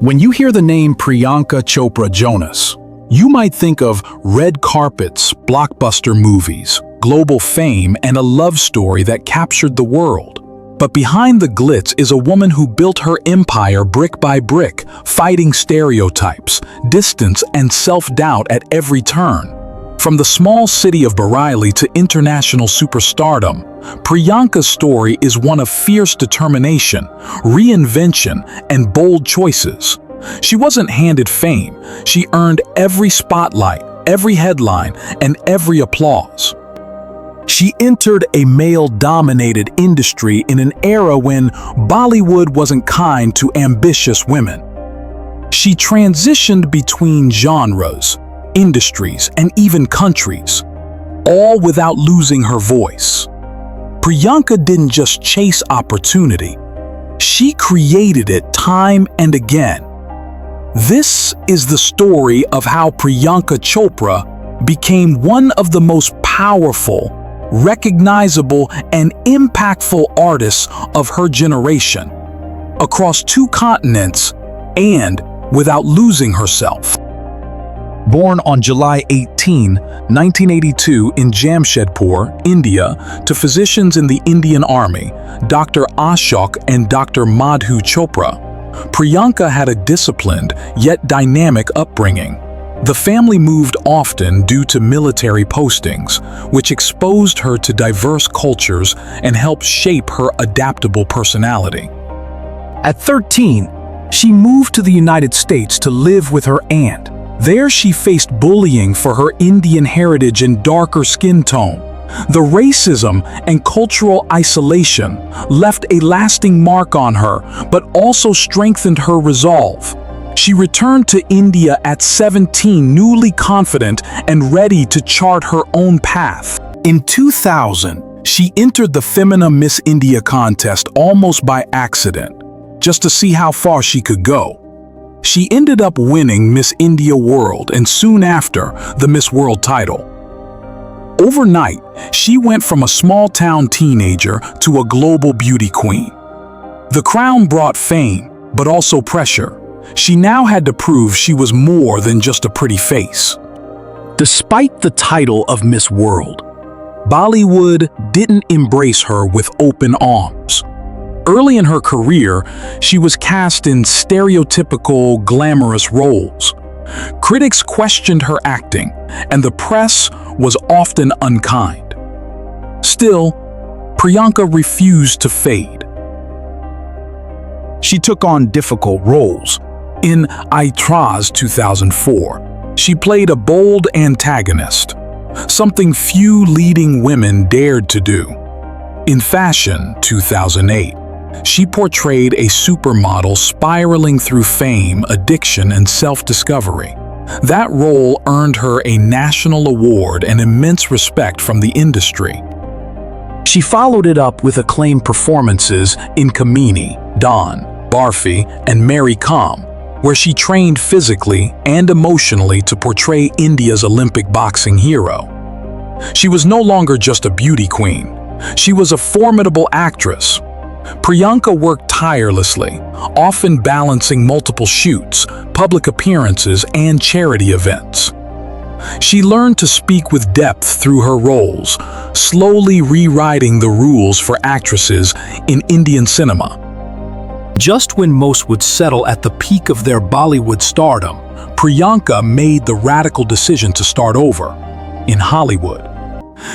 When you hear the name Priyanka Chopra Jonas, you might think of red carpets, blockbuster movies, global fame, and a love story that captured the world. But behind the glitz is a woman who built her empire brick by brick, fighting stereotypes, distance, and self-doubt at every turn. From the small city of Bareilly to international superstardom, Priyanka's story is one of fierce determination, reinvention, and bold choices. She wasn't handed fame. She earned every spotlight, every headline, and every applause. She entered a male-dominated industry in an era when Bollywood wasn't kind to ambitious women. She transitioned between genres, industries, and even countries, all without losing her voice. Priyanka didn't just chase opportunity, she created it time and again. This is the story of how Priyanka Chopra became one of the most powerful, recognizable, and impactful artists of her generation, across 2 continents and without losing herself. Born on July 18, 1982 in Jamshedpur, India, to physicians in the Indian Army, Dr. Ashok and Dr. Madhu Chopra, Priyanka had a disciplined yet dynamic upbringing. The family moved often due to military postings, which exposed her to diverse cultures and helped shape her adaptable personality. At 13, she moved to the United States to live with her aunt. There she faced bullying for her Indian heritage and darker skin tone. The racism and cultural isolation left a lasting mark on her, but also strengthened her resolve. She returned to India at 17, newly confident and ready to chart her own path. In 2000, she entered the Femina Miss India contest almost by accident, just to see how far she could go. She ended up winning Miss India World and soon after, the Miss World title. Overnight, she went from a small-town teenager to a global beauty queen. The crown brought fame, but also pressure. She now had to prove she was more than just a pretty face. Despite the title of Miss World, Bollywood didn't embrace her with open arms. Early in her career, she was cast in stereotypical, glamorous roles. Critics questioned her acting, and the press was often unkind. Still, Priyanka refused to fade. She took on difficult roles. In Aitraz 2004, she played a bold antagonist, something few leading women dared to do. In Fashion 2008, she portrayed a supermodel spiraling through fame, addiction, and self-discovery. That role earned her a national award and immense respect from the industry. She followed it up with acclaimed performances in Kamini, Dawn, Barfi, and Mary Kom, where she trained physically and emotionally to portray India's Olympic boxing hero. She was no longer just a beauty queen. She was a formidable actress. Priyanka worked tirelessly, often balancing multiple shoots, public appearances, and charity events. She learned to speak with depth through her roles, slowly rewriting the rules for actresses in Indian cinema. Just when most would settle at the peak of their Bollywood stardom, Priyanka made the radical decision to start over in Hollywood.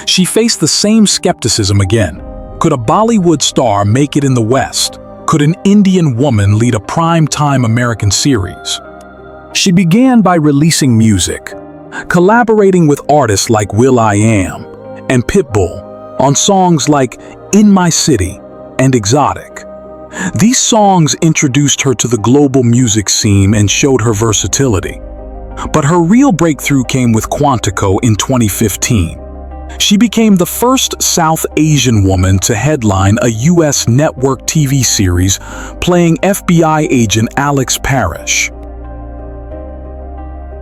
She faced the same skepticism again. Could a Bollywood star make it in the West? Could an Indian woman lead a prime-time American series? She began by releasing music, collaborating with artists like will.i.am and Pitbull on songs like In My City and Exotic. These songs introduced her to the global music scene and showed her versatility. But her real breakthrough came with Quantico in 2015. She became the first South Asian woman to headline a U.S. network TV series playing FBI agent Alex Parrish.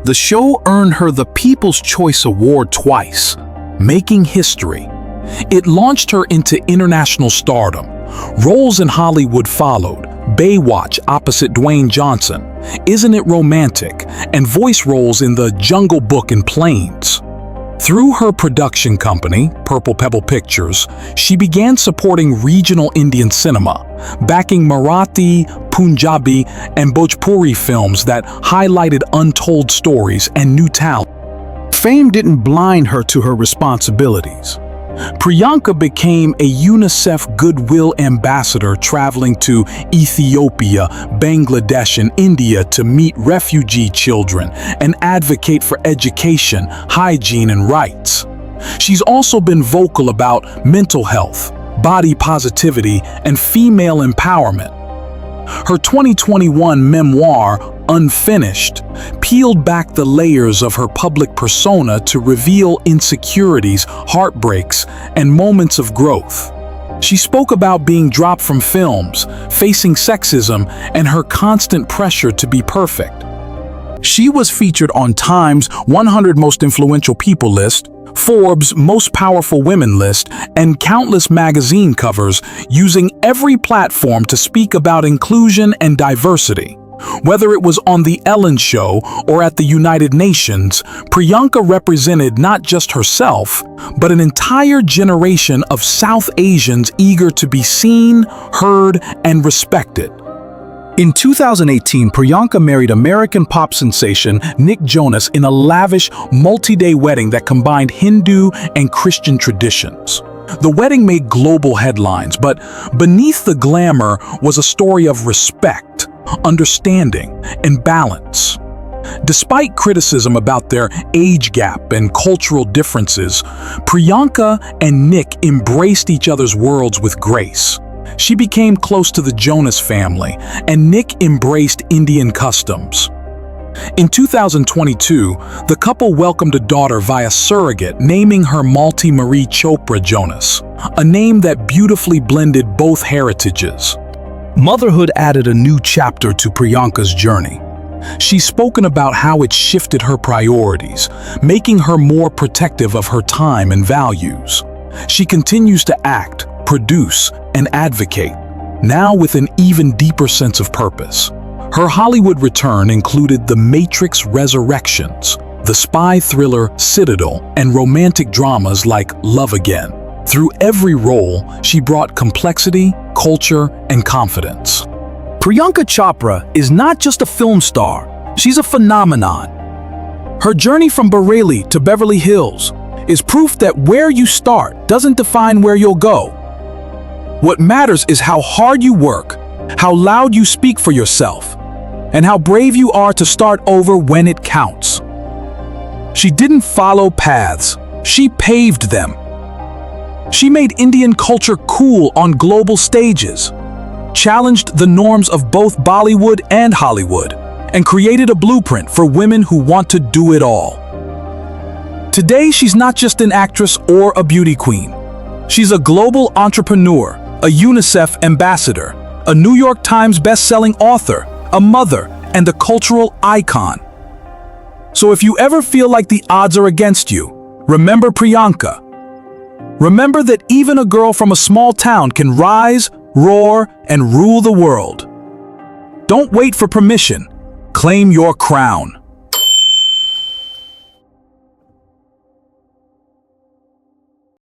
The show earned her the People's Choice Award twice, making history. It launched her into international stardom. Roles in Hollywood followed, Baywatch opposite Dwayne Johnson, Isn't It Romantic, and voice roles in The Jungle Book and Planes. Through her production company, Purple Pebble Pictures, she began supporting regional Indian cinema, backing Marathi, Punjabi, and Bhojpuri films that highlighted untold stories and new talent. Fame didn't blind her to her responsibilities. Priyanka became a UNICEF Goodwill Ambassador, traveling to Ethiopia, Bangladesh, and India to meet refugee children and advocate for education, hygiene, and rights. She's also been vocal about mental health, body positivity, and female empowerment. Her 2021 memoir, Unfinished, peeled back the layers of her public persona to reveal insecurities, heartbreaks, and moments of growth. She spoke about being dropped from films, facing sexism, and her constant pressure to be perfect. She was featured on Time's 100 Most Influential People list, Forbes' Most Powerful Women list, and countless magazine covers, using every platform to speak about inclusion and diversity. Whether it was on The Ellen Show or at the United Nations, Priyanka represented not just herself, but an entire generation of South Asians eager to be seen, heard, and respected. In 2018, Priyanka married American pop sensation Nick Jonas in a lavish, multi-day wedding that combined Hindu and Christian traditions. The wedding made global headlines, but beneath the glamour was a story of respect, understanding, and balance. Despite criticism about their age gap and cultural differences, Priyanka and Nick embraced each other's worlds with grace. She became close to the Jonas family, and Nick embraced Indian customs. In 2022, the couple welcomed a daughter via surrogate, naming her Malti Marie Chopra Jonas, a name that beautifully blended both heritages. Motherhood added a new chapter to Priyanka's journey. She's spoken about how it shifted her priorities, making her more protective of her time and values. She continues to act, produce, and advocate, now with an even deeper sense of purpose. Her Hollywood return included The Matrix Resurrections, the spy thriller Citadel, and romantic dramas like Love Again. Through every role, she brought complexity, culture, and confidence. Priyanka Chopra is not just a film star, she's a phenomenon. Her journey from Bareilly to Beverly Hills is proof that where you start doesn't define where you'll go. What matters is how hard you work, how loud you speak for yourself, and how brave you are to start over when it counts. She didn't follow paths, she paved them. She made Indian culture cool on global stages, challenged the norms of both Bollywood and Hollywood, and created a blueprint for women who want to do it all. Today, she's not just an actress or a beauty queen. She's a global entrepreneur, a UNICEF ambassador, a New York Times best-selling author, a mother, and a cultural icon. So if you ever feel like the odds are against you, remember Priyanka. Remember that even a girl from a small town can rise, roar, and rule the world. Don't wait for permission. Claim your crown.